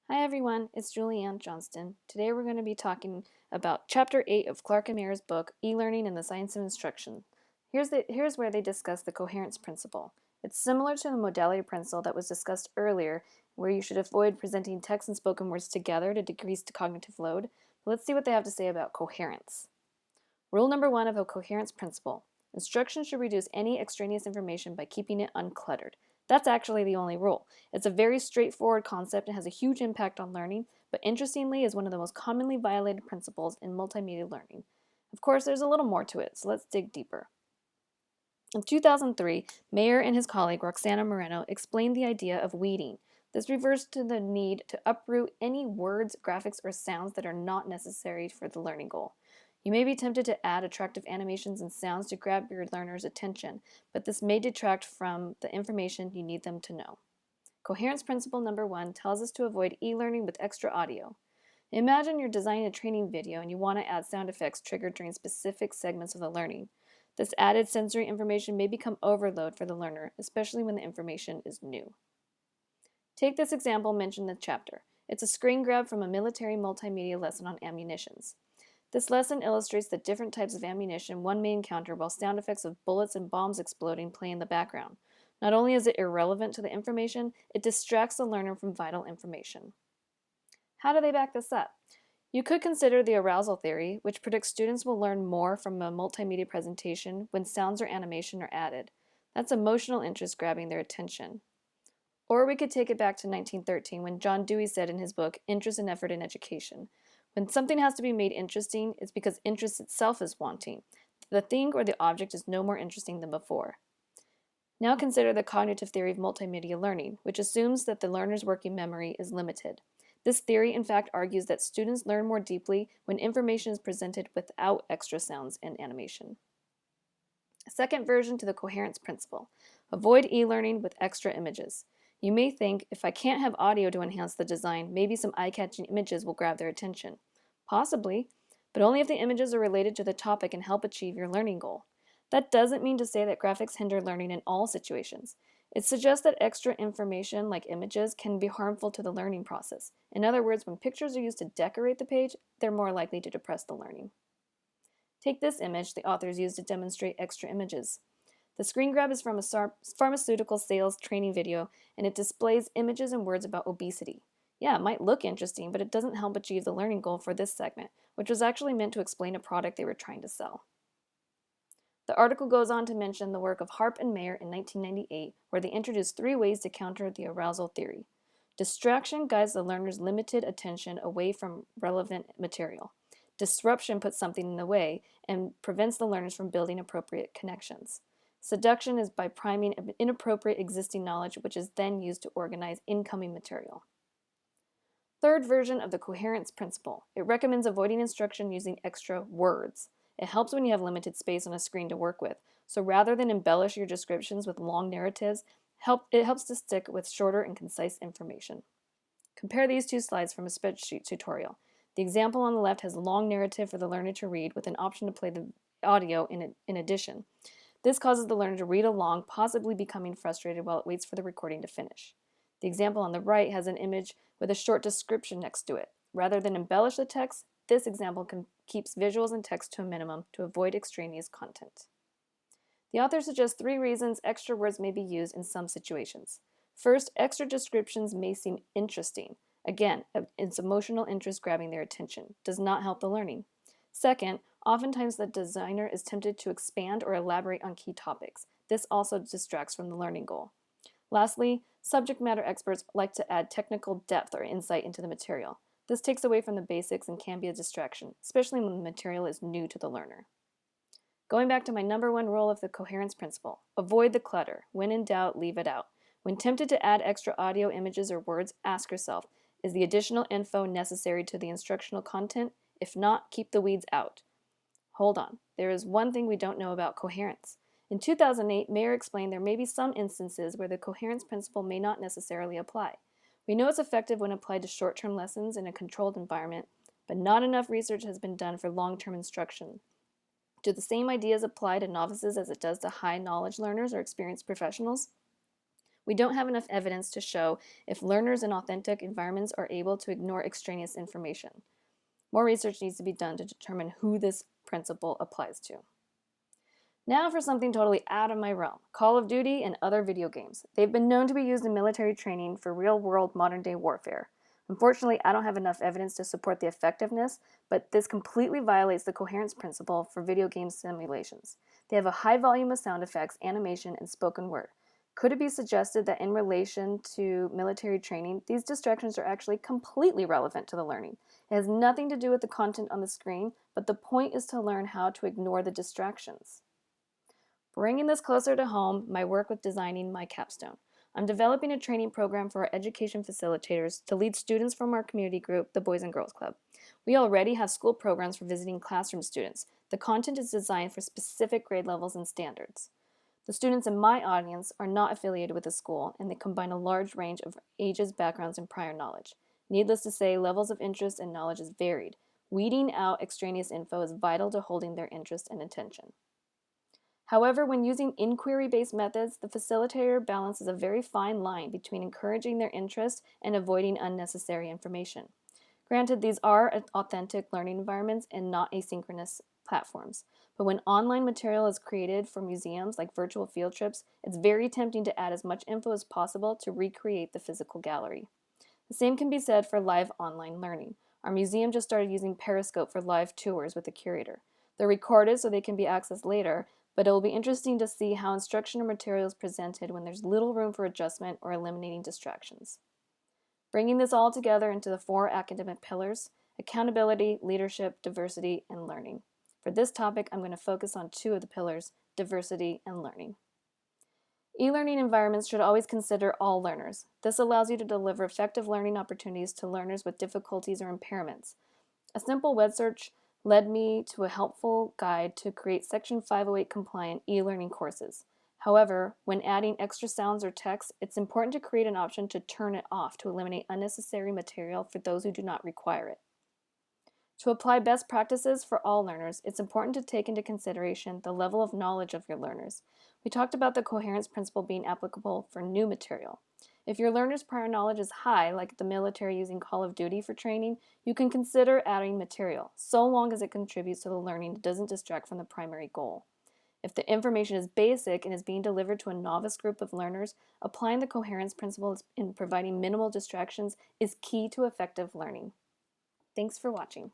Hi everyone, it's Julianne Johnston. Today we're going to be talking about Chapter 8 of Clark and Mayer's book, E-Learning and the Science of Instruction. Here's where they discuss the coherence principle. It's similar to the modality principle that was discussed earlier, where you should avoid presenting text and spoken words together to decrease the cognitive load. But let's see what they have to say about coherence. Rule number 1 of the coherence principle. Instruction should reduce any extraneous information by keeping it uncluttered. That's actually the only rule. It's a very straightforward concept and has a huge impact on learning, but interestingly is one of the most commonly violated principles in multimedia learning. Of course, there's a little more to it, so let's dig deeper. In 2003, Mayer and his colleague Roxana Moreno explained the idea of weeding. This refers to the need to uproot any words, graphics, or sounds that are not necessary for the learning goal. You may be tempted to add attractive animations and sounds to grab your learner's attention, but this may detract from the information you need them to know. Coherence principle number 1 tells us to avoid e-learning with extra audio. Imagine you're designing a training video and you want to add sound effects triggered during specific segments of the learning. This added sensory information may become overload for the learner, especially when the information is new. Take this example mentioned in the chapter. It's a screen grab from a military multimedia lesson on ammunitions. This lesson illustrates the different types of ammunition one may encounter while sound effects of bullets and bombs exploding play in the background. Not only is it irrelevant to the information, it distracts the learner from vital information. How do they back this up? You could consider the arousal theory, which predicts students will learn more from a multimedia presentation when sounds or animation are added. That's emotional interest grabbing their attention. Or we could take it back to 1913 when John Dewey said in his book, Interest and Effort in Education, when something has to be made interesting, it's because interest itself is wanting. The thing or the object is no more interesting than before. Now consider the cognitive theory of multimedia learning, which assumes that the learner's working memory is limited. This theory, in fact, argues that students learn more deeply when information is presented without extra sounds and animation. A second version to the coherence principle. Avoid e-learning with extra images. You may think, if I can't have audio to enhance the design, maybe some eye-catching images will grab their attention. Possibly, but only if the images are related to the topic and help achieve your learning goal. That doesn't mean to say that graphics hinder learning in all situations. It suggests that extra information, like images, can be harmful to the learning process. In other words, when pictures are used to decorate the page, they're more likely to depress the learning. Take this image the authors used to demonstrate extra images. The screen grab is from a pharmaceutical sales training video, and it displays images and words about obesity. Yeah, it might look interesting, but it doesn't help achieve the learning goal for this segment, which was actually meant to explain a product they were trying to sell. The article goes on to mention the work of Harp and Mayer in 1998, where they introduced 3 ways to counter the arousal theory. Distraction guides the learner's limited attention away from relevant material. Disruption puts something in the way and prevents the learners from building appropriate connections. Seduction is by priming inappropriate existing knowledge, which is then used to organize incoming material. Third version of the coherence principle. It recommends avoiding instruction using extra words. It helps when you have limited space on a screen to work with. So rather than embellish your descriptions with long narratives, it helps to stick with shorter and concise information. Compare these 2 slides from a spreadsheet tutorial. The example on the left has a long narrative for the learner to read with an option to play the audio in addition. This causes the learner to read along, possibly becoming frustrated while it waits for the recording to finish. The example on the right has an image with a short description next to it. Rather than embellish the text, this example keeps visuals and text to a minimum to avoid extraneous content. The author suggests 3 reasons extra words may be used in some situations. First, extra descriptions may seem interesting. Again, it's emotional interest grabbing their attention. Does not help the learning. Second, oftentimes the designer is tempted to expand or elaborate on key topics. This also distracts from the learning goal. Lastly, subject matter experts like to add technical depth or insight into the material. This takes away from the basics and can be a distraction, especially when the material is new to the learner. Going back to my number 1 rule of the coherence principle, avoid the clutter. When in doubt, leave it out. When tempted to add extra audio, images, or words, ask yourself, is the additional info necessary to the instructional content? If not, keep the weeds out. Hold on, there is one thing we don't know about coherence. In 2008, Mayer explained there may be some instances where the coherence principle may not necessarily apply. We know it's effective when applied to short-term lessons in a controlled environment, but not enough research has been done for long-term instruction. Do the same ideas apply to novices as it does to high-knowledge learners or experienced professionals? We don't have enough evidence to show if learners in authentic environments are able to ignore extraneous information. More research needs to be done to determine who this principle applies to. Now for something totally out of my realm, Call of Duty and other video games. They've been known to be used in military training for real-world modern-day warfare. Unfortunately, I don't have enough evidence to support the effectiveness, but this completely violates the coherence principle for video game simulations. They have a high volume of sound effects, animation, and spoken word. Could it be suggested that in relation to military training, these distractions are actually completely relevant to the learning? It has nothing to do with the content on the screen, but the point is to learn how to ignore the distractions. Bringing this closer to home, my work with designing my capstone. I'm developing a training program for our education facilitators to lead students from our community group, the Boys and Girls Club. We already have school programs for visiting classroom students. The content is designed for specific grade levels and standards. The students in my audience are not affiliated with the school, and they combine a large range of ages, backgrounds, and prior knowledge. Needless to say, levels of interest and knowledge is varied. Weeding out extraneous info is vital to holding their interest and attention. However, when using inquiry-based methods, the facilitator balances a very fine line between encouraging their interest and avoiding unnecessary information. Granted, these are authentic learning environments and not asynchronous platforms. But when online material is created for museums like virtual field trips, it's very tempting to add as much info as possible to recreate the physical gallery. The same can be said for live online learning. Our museum just started using Periscope for live tours with a curator. They're recorded so they can be accessed later, but it will be interesting to see how instruction or material is presented when there's little room for adjustment or eliminating distractions. Bringing this all together into the 4 academic pillars: accountability, leadership, diversity, and learning. For this topic, I'm going to focus on 2 of the pillars, diversity and learning. E-learning environments should always consider all learners. This allows you to deliver effective learning opportunities to learners with difficulties or impairments. A simple web search led me to a helpful guide to create Section 508 compliant e-learning courses. However, when adding extra sounds or text, it's important to create an option to turn it off to eliminate unnecessary material for those who do not require it. To apply best practices for all learners, it's important to take into consideration the level of knowledge of your learners. We talked about the coherence principle being applicable for new material. If your learner's prior knowledge is high, like the military using Call of Duty for training, you can consider adding material, so long as it contributes to the learning and doesn't distract from the primary goal. If the information is basic and is being delivered to a novice group of learners, applying the coherence principle in providing minimal distractions is key to effective learning. Thanks for watching.